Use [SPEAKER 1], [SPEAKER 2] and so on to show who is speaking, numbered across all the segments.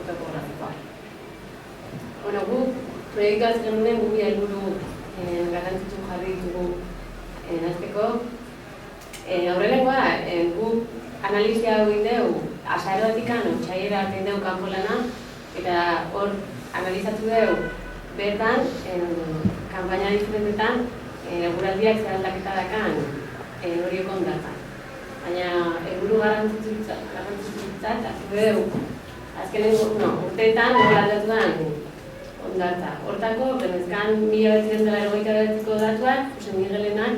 [SPEAKER 1] topografikoa. Guk proiektuaz genuen gu bi helburu garrantzitsu jarri ditugu nazteko. Aurrelengoa, guk analizia hau egin dugu, azaroatik otsailera arte egin dugu kanpo lana, eta hor analizatu dugu bertan, kanpaina diferentetan, eguraldiak zer aldaketa dakan horieko ondartan. Baina helburu garrantzitsutzat hartu dugu, azkenengo urteetan nola aldatu den ondartza. Hortako, genezkan 1989ko datuak, Jose Migelenak,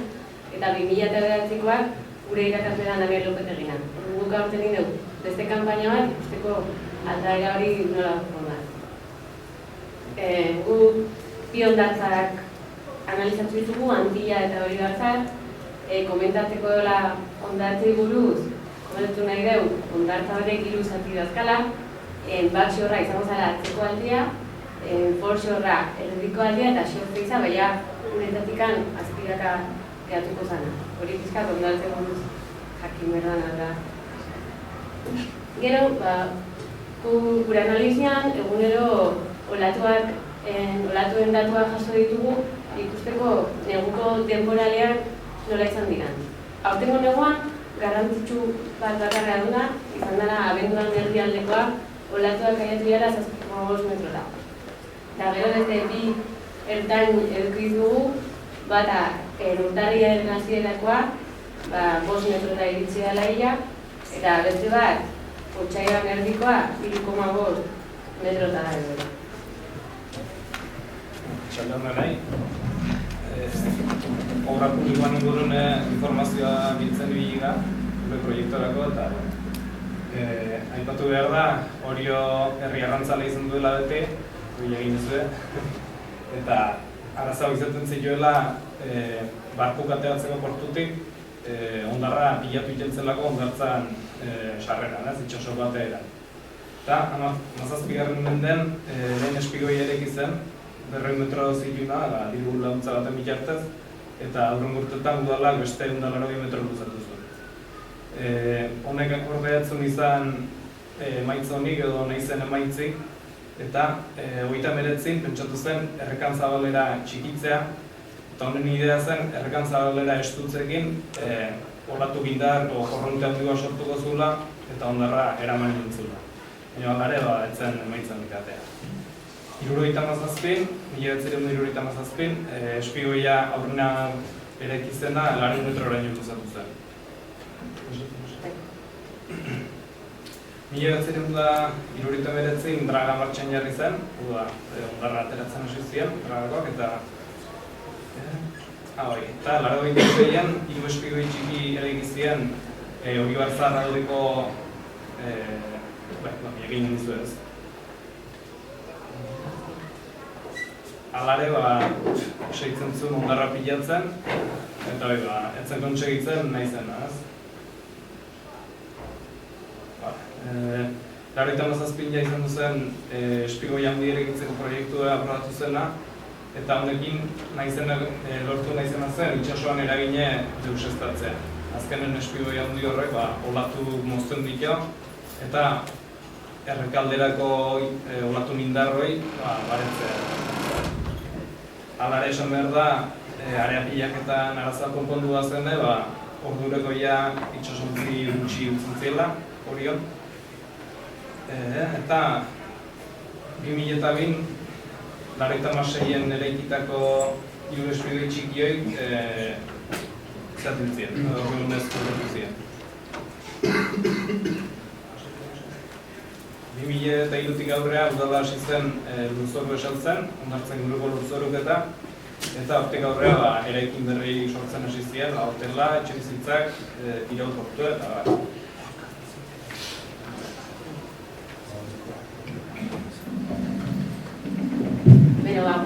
[SPEAKER 1] eta 2009koak gure irakaslean Daniel López eginan. Guk aurten egin dugu, beste kanpaina bat, ikusteko aldaera hori nola ondartza. Gu bi ondartzak analizatu ditugu, Antilla eta hori batzak, komentatzeko dela ondartzei buruz, komentatu nahi dugu, ondartza horrek 3 zati dazkala, bat xorra izango zara atzeko aldia, for xorra erdiko aldia eta xortza baina uretatik azpiraka geratuko zana. Hori pizkat ondartzei buruz jakin berdan alda. Gero, gure analizian, egunero olatuen datuak jaso ditugu, ikusteko neguko temporalean nola izan dira. Aurtengo neguan, garrantzitsu bat bakarra duna, izan dara abenduan erdialdekoa, olatuak kaiatu dira 7,5 metrora. Eta gero beste bi ertain edukiz dugu, bata urtarriaren hasierakoa, 5 metrora iritsi dela ia, eta beste bat, otsailean erdikoa 3,5 metrotara edo.
[SPEAKER 2] Txaldean nahi, obra publikoan ingurun informazioa biltzen ibiga, gure proiektorako, eta aipatu behar da, Orio herri arrantzale izan duela bete, hori egin duzue, eta arazoa izaten zituela barkuk ateatzeko portutik, ondarra pilatu itzelako ondartzan sarreran, itxaso bateera. Eta, 17. menden, lehen espigoi erek izan, 200 metro ziluna, diru laguntza baten bitartez, eta aurren urtetan udalak beste 180 metro luzatu zuen. Honek ordeatzen izan emaitz honik edo nahi zen emaitzik, eta 39 pentsatu zen errekan zabalera txikitzea, eta honen idea zen errekan zabalera estutzekin olatu bindar o jorronte handikoa sortuko zula, eta ondarra eraman nintzula. Baina alare, etzen emaitz honik atea. 1977, espigoia aurrena erekizena 200 metroraino luzatu zen. 1979 draga martxan jarri zen, ondarra ateratzen hasi ziren, dragakoak, eta 1986an 3 espigoi txiki erekizien Oribarzar aldeko egin dizu ez. Alare, seitzen zuen ondarra pilatzen, eta etzen kontsegitzen nahi zen, ez? 1987 izan duzen espigoi handi erekitzeko proiektua aprobatu zena, eta honekin lortu nahi zena zen itxasoan eragine deusestatzea. Azkenen espigoi handi horrek olatu mozten ditu, eta errekalderako olatu mindarroi baretzea. Alare esan behar da, area pilaketan arazoa konpondua zen da, ordureko itxasontzi gutxi utzuntzela, Orion. Eta 2002, 96an eraikitako 3 espigoi txikioik zatiltzien, horregunez kontentzien. 2003tik aurrea udala hasi zen lurzoru esaltzen, ondartzen guruko lurzoruketa, eta hortik aurrea eraikin berri sortzen hasi ziren, hotela, etxebizitzak, irauportu eta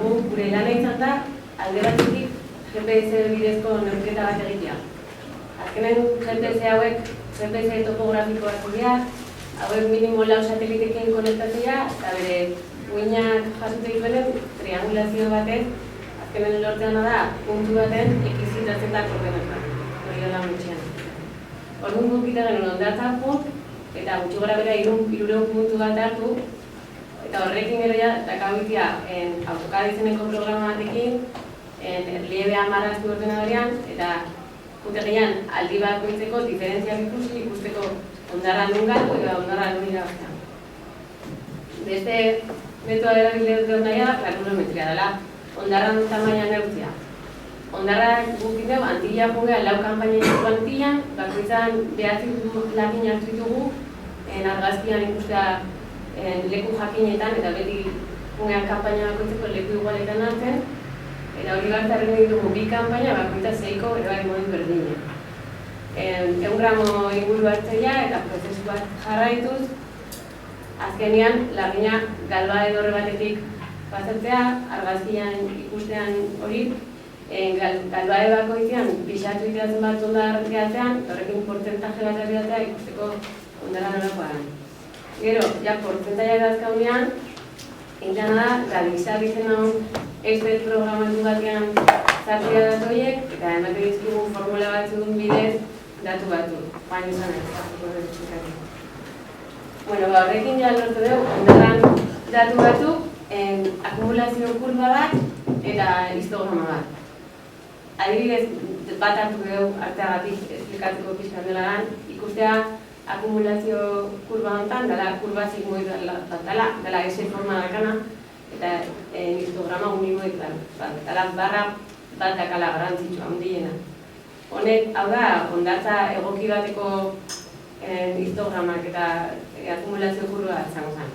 [SPEAKER 1] gure lana izan da, alde batetik GPS bidezko neurketa bat egitea. Azkenen GPS hauek, GPS topografikoak dira, hauek minimo 4 satelitekin konektatzea, eta bere uinak jasute dituenen triangulazio batez, azkenen lortzen da, puntu baten ekizitatzen da koordenatak, hori da mutxean. Orduan gukita genuen ondartzan punt, eta gutxi gora bera 300 puntu bat hartu, eta horrekin gero ja, dakabitia AutoCAD izeneko programa batekin, erliebea marraztu ordenadorian, eta jutegian aldi bakoitzeko diferentziak ikusteko ondarra nun galdu eta ondarra nun irabaztean. Beste metoda erabile dut nahi da granulometria dela, ondarra nun tamaina neurtzea. Ondarra guk deu, Antilla jungea lau kanpainetako Antillan, bakoitzan 9 lagin hartu ditugu, argazkian ikustea leku jakinetan, eta beti jungean kanpaina bakoitzeko leku igualetan hartzen, eta hori gartarren ditugu 2 kanpaina bakoitza 6ko ere bai modu berdina. 100 gramo inguru hartzeia eta prozesu bat jarraituz, azkenean lagina galba edorre batetik pasatzea, argazkian ikustean hori, galbae bakoitzean pixatu iteatzen bat ondar gehatzean, horrekin portzentaje bat herriatzea ikusteko ondara nolakoa da. Gero, ja portzentaia dazkaunean, egiten da, Gradixar izena Excel programatu batean zartzea datu horiek, eta ematen dizkigu formula batzuk bidez datu batu. Baina izan ez, bueno, horrekin ja lortu dugu, ondarran datu batzuk, akumulazio kurba bat eta histograma bat. Adibidez, bat hartu dugu arteagatik esplikatzeko pixkan dela lan, ikustea akumulazio kurba honetan, dela kurba sigmoid bat dela S forma dakana, eta histograma unimoid bat, dela barra bat dakala garantzitsua, handiena. Honek, hau da, ondartza egoki bateko histogramak eta akumulazio kurba izango zen.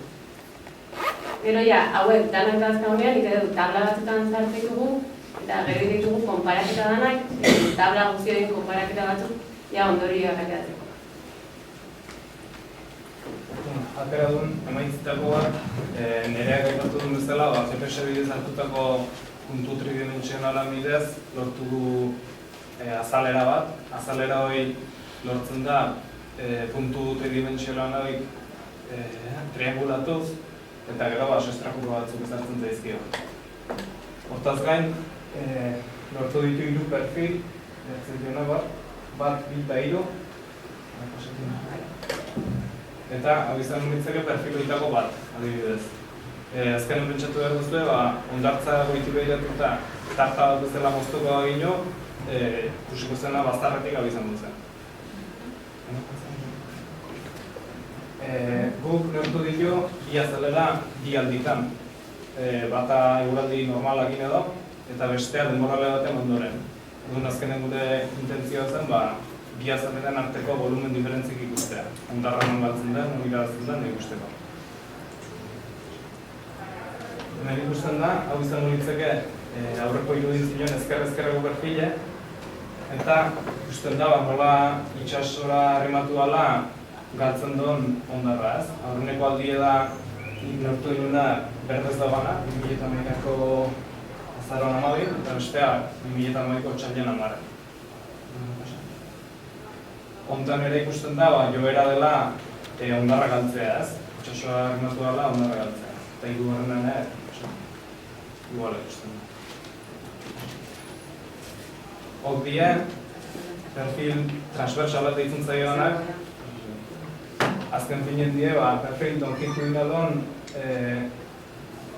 [SPEAKER 1] Gero ja, hauek danak dazka honean, ite tabla batzutan zartzekugu, eta gero ditugu konparaketa danak, tabla guztioen konparaketa batzuk, ja ondorioak ateratzeko.
[SPEAKER 2] Atera duen, emaitzitako bat, nereak aipatu duen bezala, GPS bidez hartutako puntu tridimensionala bidez, lortu du azalera bat. Azalera hori lortzen da puntu tridimensionala hori triangulatuz, eta gero sestrakuru batzuk ezartzen zaizkio. Hortaz gain, lortu ditu 3 perfil, bat, 2 eta 3, eta hau izan nintzeke perfiloitako bat, adibidez. Azken pentsatu behar duzue, ondartza goitu behiratuta tarta bat bezala moztuko agino, ikusiko zena baztarretik hau izan duzen. Guk neurtu ditu, ia zelera, bi alditan. Bata eguraldi normalak edo, eta bestea denborale baten ondoren. Orduan azkenen gure intentzioa zen, bi azaleren arteko volumen diferentzik ikustea. Ondarra non galtzen den, non irabazten den ikusteko. Hemen ikusten da, hau izango litzeke aurreko irudin zion ezker-ezkerreko perfile, eta ikusten da, nola itsasora arrimatu dela galtzen duen ondarra, ez? Aurreneko aldie da, neurtu duen da, berdez da bana, 2008ko azaroan 12, eta bestea 2008ko txailan 10. Hontan ere ikusten da, joera dela ondarra galtzea, ez? Itsasoa arrimatu dela ondarra galtzea. Eta hirugarrenean ere, igual ikusten da. Hok die, perfil transversal bat deitzen zaioanak, azken finen die, perfil donkitu inadon,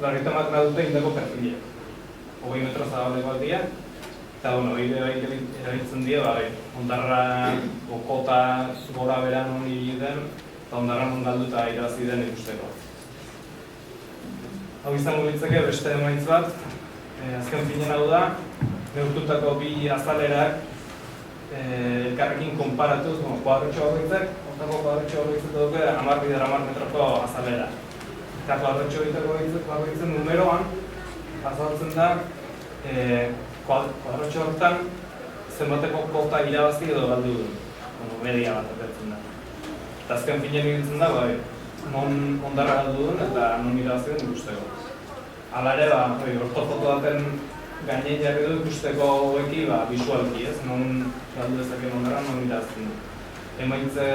[SPEAKER 2] 90 dute indako perfilek. 20 metro zabaleko aldia, eta erabiltzen die, ondarra kota gora beran honi egiten, eta ondarra non galdu eta irabazi den ikusteko. Hau izango litzake beste emaitz bat, azken finen hau da, neurtutako bi azalerak elkarrekin konparatuz, kuadrotxo bakoitzak, hortako kuadrotxo bakoitzak duke 10 metroko azalera. Eta kuadrotxo bakoitzen numeroan, azaltzen da, kuadrotxo horretan zenbateko kota irabazi edo galdu du, media bat atertzen da. Eta azken finen egintzen da, non ondarra galdu duen eta non irabazi duen ikusteko. Hala ere, ortofoto baten gainein jarri du ikusteko haueki bisualki, ez? Non galdu dezakeen ondarra, non irabazten du. Emaitze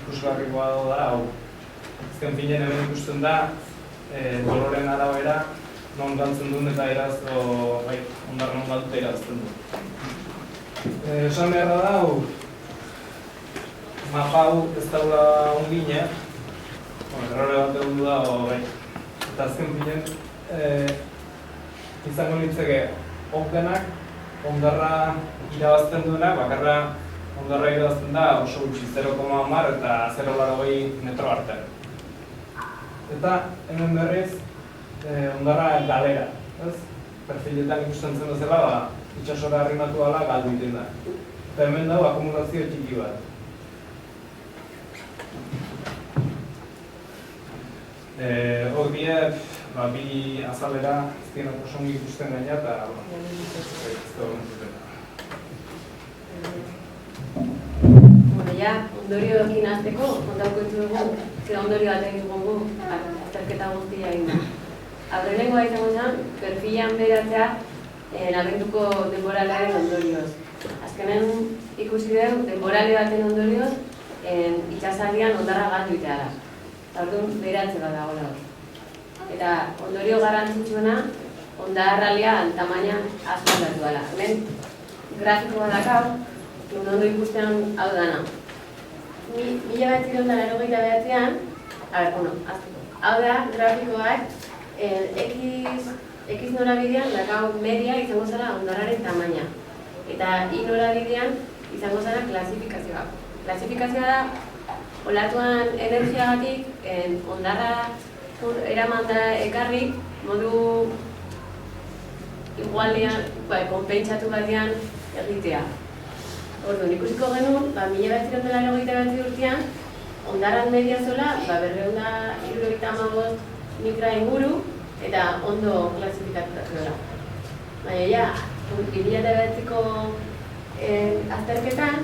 [SPEAKER 2] ikusgarrikoa da, hau. Azken finen hemen ikusten da, koloren arabera, non galtzen duen eta ondarra non galdu eta irabazten du. Esan beharra da, mapa hau ez daula ongine, Errore bat egon du da, bai. Eta azken finean, izango litzeke denak, hondarra irabazten duenak, bakarra hondarra irabazten da oso gutxi 0,10 eta 0,80 metro arte. Eta hemen berriz, hondarra galera, ez? Perfiletan ikusten zen bezala, itxasora arrimatu dela galdu egiten da. Eta hemen dago akumulazio txiki bat. Hor die, bi azalera ez dienak oso ongi ikusten gaina eta ez da honetan.
[SPEAKER 1] Ja, ondorioekin hasteko, kontauko dugu, ze ondorio batek dugu azterketa guztia egin da. Aurrenengoa izango zen, perfilan beratzea abenduko denboralearen ondorioz. Azkenen ikusi dugu, denborale baten ondorioz, itxasaldian hondarra galdu itea da. Orduan beratze bat dagoela hor. Eta ondorio garrantzitsuena, hondarralea tamaina asko aldatu dela. Hemen grafiko bat dakau, ondo ikustean hau dana. 1989an, hau da grafikoak X norabidean dakau media izango zara hondarraren tamaina. Eta Y norabidean izango zara klasifikazioa. Klasifikazioa da, olatuan energiagatik hondarra eraman da ekarri modu igualean, konpentsatu batean egitea. Orduan, ikusiko genuen, 1989 urtean, hondarran media zola, 275 mikra inguru eta ondo klasifikatuta zola. Baina, ja, 2009ko azterketan,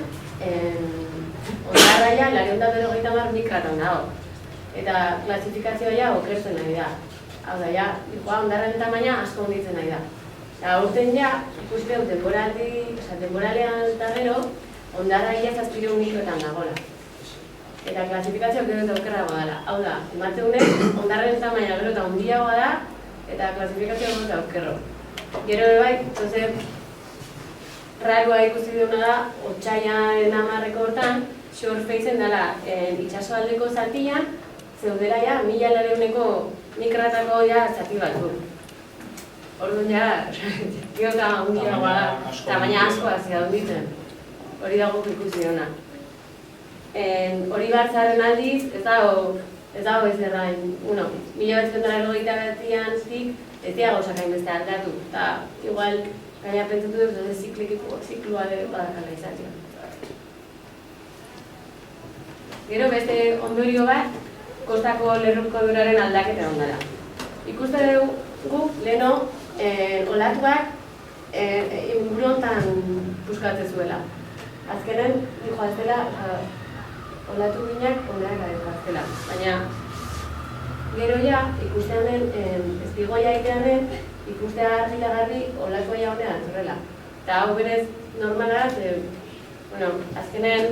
[SPEAKER 1] hondarra ja, 250 mikratan dago. Eta klasifikazioa ja, okertzen nahi da. Hau da, ja, hondarren tamaina asko honditzen nahi da. Eta urten ja, ikusten temporalean eta gero, hondarra ia 700 mikrotan dagoela. Eta klasifikazioa gero eta okerragoa dela. Hau da, ematen honek, hondarren tamaina gero eta handiagoa da, eta klasifikazioa gero eta okerro. Gero bai, raroa ikusi duguna da, otsaiaren 10 hortan, shorefacen dela itxasoaldeko zatian, zeudela ja, 1900 mikratako ja zati batzuk. Orduan ja, gero eta handiagoa da, tamaina asko hazia handitzen. Hori dago ikusi duna. Hori batzaren aldiz, ez dago ez errain. 1989an zik, ez dira gauzak hainbeste aldatu. Eta igual, gaina pentsatu dut, ziklua badakala izatea. Gero beste ondorio bat, kostako lerruko duraren aldaketa ondara. Ikuste dugu, leheno, olatuak inguru hontan puskatzen zuela. Azkenen, joaztela, olatu ginak ondeak joaztela. Baina, gero ja, ikustean den, espigoia egitean den, ikustea garbi olatua ja honean zurrela. Eta hau berez normala, azkenen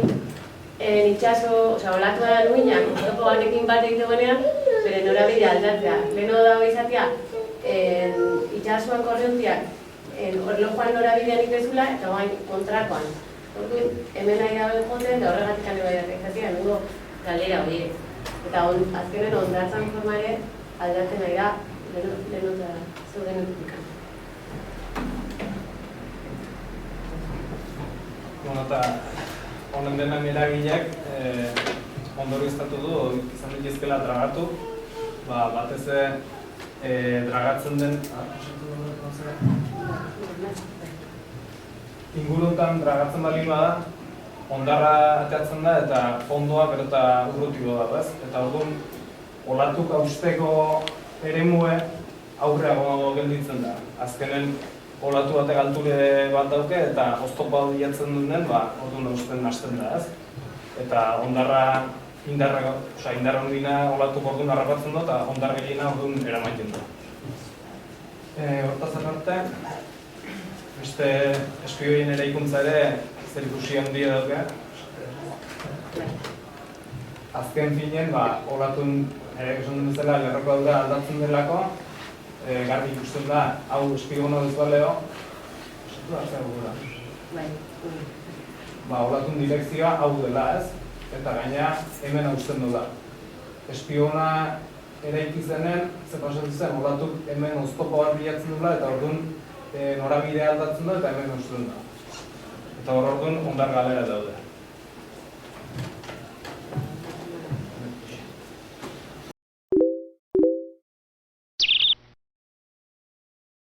[SPEAKER 1] itxaso, olatua da duinak, topo batekin bat egite guenean, bere norabidea aldatzea. Leheno dago izatea, itxasuan korriontiak orlojuan norabidean ikesula eta guain kontrakoan. Orduan, hemen nahi dago joten eta horregatik ane bai izatea, nugo galera horiek. Eta azkenen ondartzan formare aldatzen nahi da, lehenota zeuden utikan.
[SPEAKER 2] Eta honen denen eragileak ondorioztatu du, izan dituzkela dragatu, batez dragatzen den inguruntan dragatzen bali bada, hondarra ateatzen da eta fondoa gero eta urrutiko da, ez? Eta orduan, olatuk hausteko eremue aurreago gelditzen da. Azkenen olatu batek alture bat dauke eta oztopa bilatzen duen, orduan hausten hasten da, ez? Eta hondarra indarra ondina olatuk orduan harrapatzen du eta hondar gehiena orduan eramaiten du. Hortaz aparte, beste espioien eraikuntza ere zer ikusi handia dauke. Azken finen, olatun esan den bezala lerroko da aldatzen delako, garbi ikusten da, hau espigono dezualeo, esatu da, zer gura. Olatun direkzioa hau dela ez, eta gaina hemen hausten du da. espiona eraiki zenen, ze pasatu zen, olatuk hemen oztopo bat bilatzen dula, eta orduan norabidea aldatzen da, eta hemen uzten da. Eta hor orduan ondar galera daude.